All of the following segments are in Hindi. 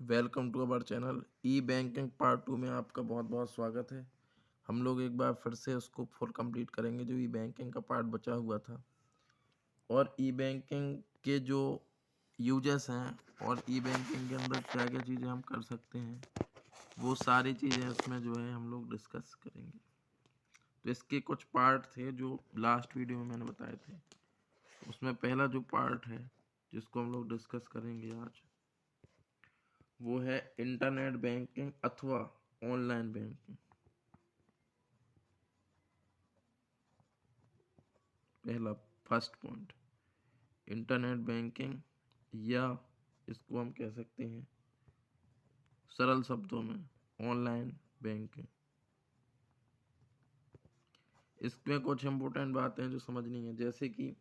Welcome to our channel e banking part 2 में आपका बहुत बहुत स्वागत है। हम लोग एक बार फिर से उसको फुल कंप्लीट करेंगे जो ई बैंकिंग का पार्ट बचा हुआ था, और ई बैंकिंग के जो यूजर्स हैं और ई बैंकिंग के अंदर क्या क्या चीज़ें हम कर सकते हैं, वो सारी चीज़ें इसमें जो है हम लोग डिस्कस करेंगे। तो इसके कुछ पार्ट थे जो लास्ट वीडियो में मैंने बताए थे। उसमें पहला जो पार्ट है जिसको हम लोग डिस्कस करेंगे आज, वो है इंटरनेट बैंकिंग अथवा ऑनलाइन बैंकिंग। पहला फर्स्ट पॉइंट, इंटरनेट बैंकिंग, या इसको हम कह सकते हैं सरल शब्दों में ऑनलाइन बैंकिंग। इसमें कुछ इम्पोर्टेंट बातें जो समझनी है, जैसे कि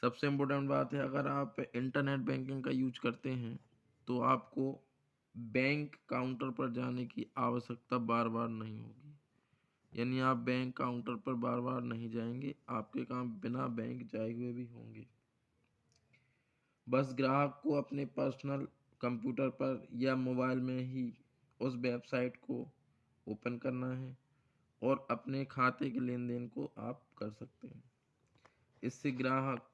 सबसे इम्पोर्टेंट बात है, अगर आप इंटरनेट बैंकिंग का यूज करते हैं तो आपको बैंक काउंटर पर जाने की आवश्यकता बार बार नहीं होगी। यानी आप बैंक काउंटर पर बार बार नहीं जाएंगे, आपके काम बिना बैंक जाए हुए भी होंगे। बस ग्राहक को अपने पर्सनल कंप्यूटर पर या मोबाइल में ही उस वेबसाइट को ओपन करना है और अपने खाते के लेन देन को आप कर सकते हैं। इससे ग्राहक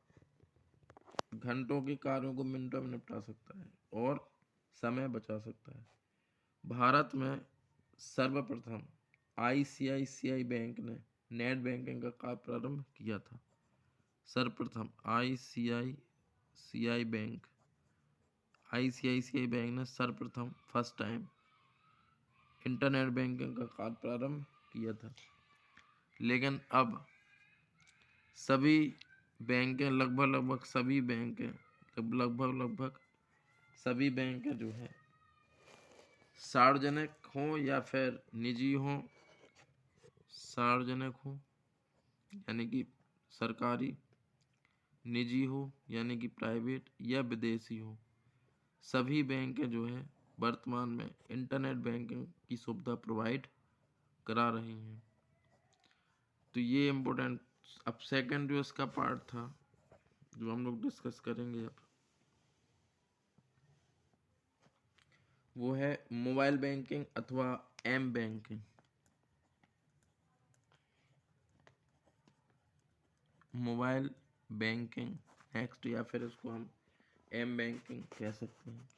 घंटों के कार्यों को मिनटों में निपटा सकता है और समय बचा सकता है। भारत में सर्वप्रथम आईसीआईसीआई बैंक ने नेट बैंकिंग का कार्य प्रारंभ किया था। सर्वप्रथम आईसीआईसीआई बैंक ने सर्वप्रथम फर्स्ट टाइम इंटरनेट बैंकिंग का कार्य प्रारंभ किया था। लेकिन अब सभी बैंकें लगभग सभी बैंकें जो है सार्वजनिक हों या फिर निजी हों, सार्वजनिक हो यानी कि सरकारी, निजी हो यानी कि प्राइवेट, या विदेशी हो, सभी बैंकें जो है वर्तमान में इंटरनेट बैंकिंग की सुविधा प्रोवाइड करा रही हैं। तो ये इम्पोर्टेंट। अब सेकंड जो इसका पार्ट था जो हम लोग डिस्कस करेंगे अब, वो है मोबाइल बैंकिंग अथवा M banking. Mobile banking next, या फिर इसको हम एम बैंकिंग कह सकते हैं।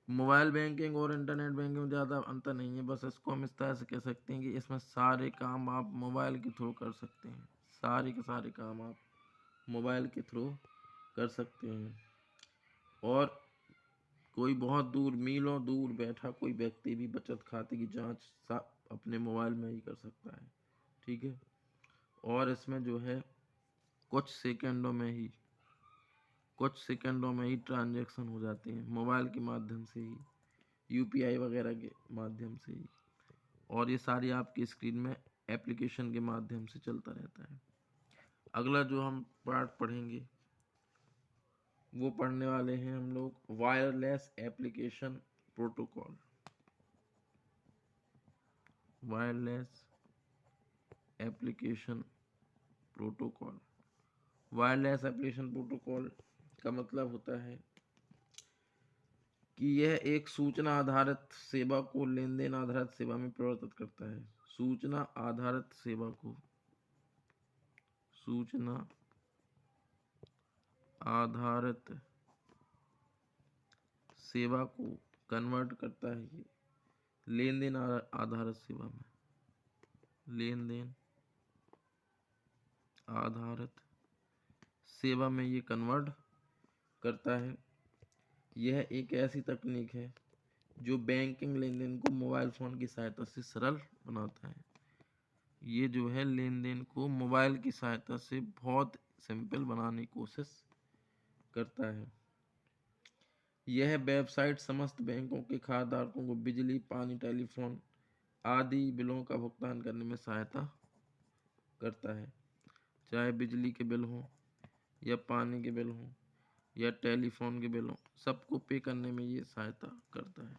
मोबाइल बैंकिंग और इंटरनेट बैंकिंग में ज़्यादा अंतर नहीं है, बस इसको हम इस तरह से कह सकते हैं कि इसमें सारे काम आप मोबाइल के थ्रू कर सकते हैं। सारे के सारे काम आप मोबाइल के थ्रू कर सकते हैं, और कोई बहुत दूर, मीलों दूर बैठा कोई व्यक्ति भी बचत खाते की जांच अपने मोबाइल में ही कर सकता है। ठीक है, और इसमें जो है कुछ सेकंडों में ही ट्रांजैक्शन हो जाते हैं मोबाइल के माध्यम से ही, यूपीआई वगैरह के माध्यम से ही, और ये सारी आपकी स्क्रीन में एप्लीकेशन के माध्यम से चलता रहता है। अगला जो हम पार्ट पढ़ेंगे वो पढ़ने वाले हैं हम लोग wireless application protocol. Wireless application protocol. Wireless application protocol का मतलब होता है कि यह एक सूचना आधारित सेवा को लेन देन आधारित सेवा में परिवर्तित करता है। सूचना आधारित सेवा को कन्वर्ट करता है ये लेन देन आधारित सेवा में। लेन देन आधारित सेवा में ये कन्वर्ट करता है। यह एक ऐसी तकनीक है जो बैंकिंग लेन देन को मोबाइल फ़ोन की सहायता से सरल बनाता है। ये जो है लेन देन को मोबाइल की सहायता से बहुत सिंपल बनाने की कोशिश करता है। यह वेबसाइट समस्त बैंकों के खाताधारकों को बिजली, पानी, टेलीफोन आदि बिलों का भुगतान करने में सहायता करता है। चाहे बिजली के बिल हों या पानी के बिल हों या टेलीफोन के बिल हों, सबको पे करने में ये सहायता करता है।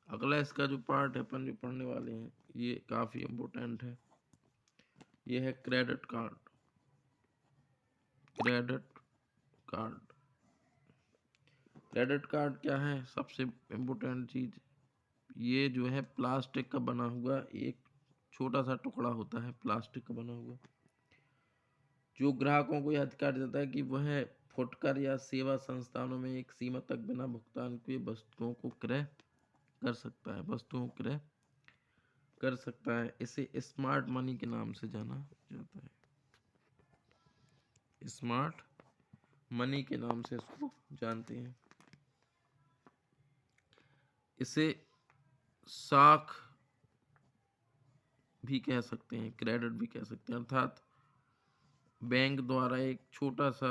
अगला इसका जो पार्ट है अपन जो पढ़ने वाले हैं, ये काफ़ी इम्पोर्टेंट है। ये है क्रेडिट कार्ड। क्रेडिट कार्ड क्या है? सबसे इम्पोर्टेंट चीज, ये जो है प्लास्टिक का बना हुआ एक छोटा सा टुकड़ा होता है, प्लास्टिक का बना हुआ, जो ग्राहकों को यह अधिकार देता है कि वह फुटकर या सेवा संस्थानों में एक सीमा तक बिना भुगतान किए वस्तुओं को क्रय कर सकता है, वस्तुओं को क्रय कर सकता है। इसे स्मार्ट मनी के नाम से जाना जाता है, स्मार्ट मनी के नाम से इसको जानते हैं। इसे साख भी कह सकते हैं, क्रेडिट भी कह सकते हैं, अर्थात बैंक द्वारा एक छोटा सा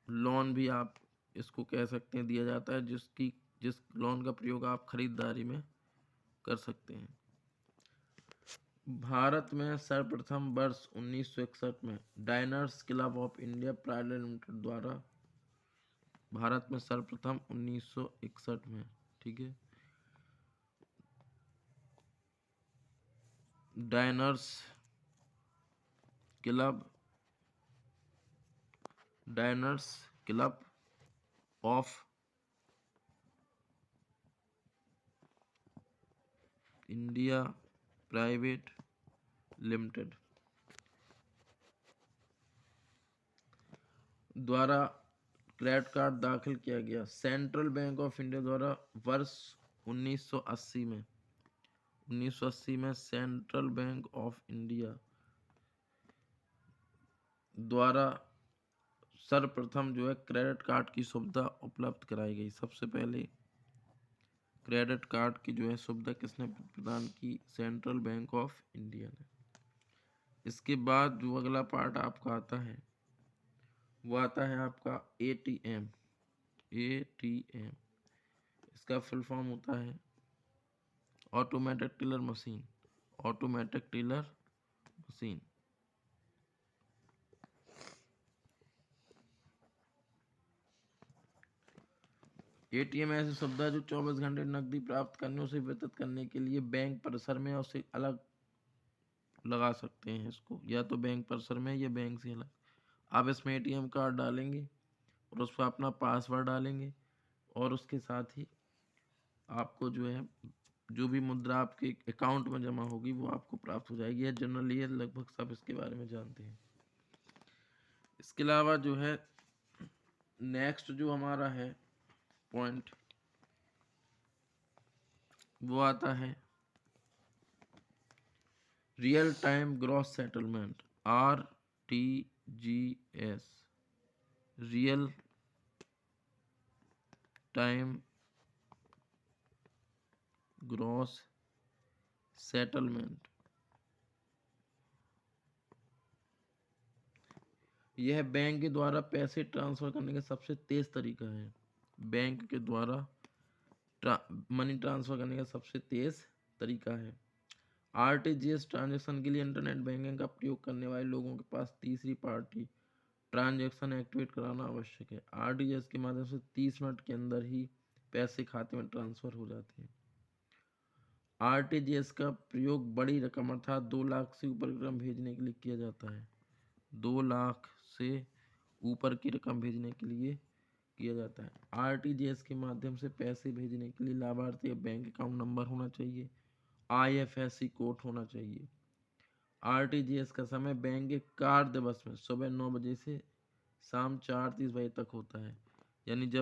लोन भी आप इसको कह सकते हैं दिया जाता है, जिस लोन का प्रयोग आप खरीदारी में कर सकते हैं। भारत में सर्वप्रथम वर्ष 1961 में Diners Club of India private limited द्वारा, भारत में सर्वप्रथम 1961 में, ठीक है, Diners Club of India private limited द्वारा क्रेडिट कार्ड दाखिल किया गया। सेंट्रल बैंक ऑफ इंडिया द्वारा वर्ष 1980 में सेंट्रल बैंक ऑफ इंडिया द्वारा सर्वप्रथम जो है क्रेडिट कार्ड की सुविधा उपलब्ध कराई गई। सबसे पहले क्रेडिट कार्ड की जो है सुविधा किसने प्रदान की? सेंट्रल बैंक ऑफ इंडिया ने। इसके बाद जो अगला पार्ट आपका आता है वो आता है आपका एटीएम। इसका फुल फॉर्म होता है ऑटोमेटिक टेलर मशीन। एटीएम ऐसी सुविधा जो 24 घंटे नकदी प्राप्त करने, उसे वितरित करने के लिए बैंक परिसर में और उसे अलग लगा सकते हैं इसको, या तो बैंक परिसर में या बैंक से अलग। आप इसमें एटीएम कार्ड डालेंगे और उस पर अपना पासवर्ड डालेंगे और उसके साथ ही आपको जो है जो भी मुद्रा आपके अकाउंट में जमा होगी वो आपको प्राप्त हो जाएगी। या जनरली ये लगभग सब इसके बारे में जानते हैं। इसके अलावा जो है नेक्स्ट जो हमारा है पॉइंट वो आता है real time gross settlement, RTGS, real time gross settlement. यह बैंक के द्वारा पैसे ट्रांसफर करने का सबसे तेज तरीका है। बैंक के द्वारा मनी ट्रांसफर करने का सबसे तेज तरीका है। RTGS ट्रांजैक्शन के लिए इंटरनेट बैंकिंग का प्रयोग करने वाले लोगों के पास तीसरी पार्टी ट्रांजैक्शन एक्टिवेट कराना आवश्यक है। RTGS के माध्यम से 30 मिनट के अंदर ही पैसे खाते में ट्रांसफर हो जाते हैं। RTGS का प्रयोग बड़ी रकम अर्थात 2 लाख से ऊपर की रकम भेजने के लिए किया जाता है। 2 लाख से ऊपर की रकम भेजने के लिए किया जाता है। RTGS के माध्यम से पैसे भेजने के लिए लाभार्थी का बैंक अकाउंट नंबर होना चाहिए, IFSC कोड होना चाहिए। RTGS का समय बैंक के कार्य दिवस में सुबह 9 बजे से शाम 4:30 बजे तक होता है। यानी जब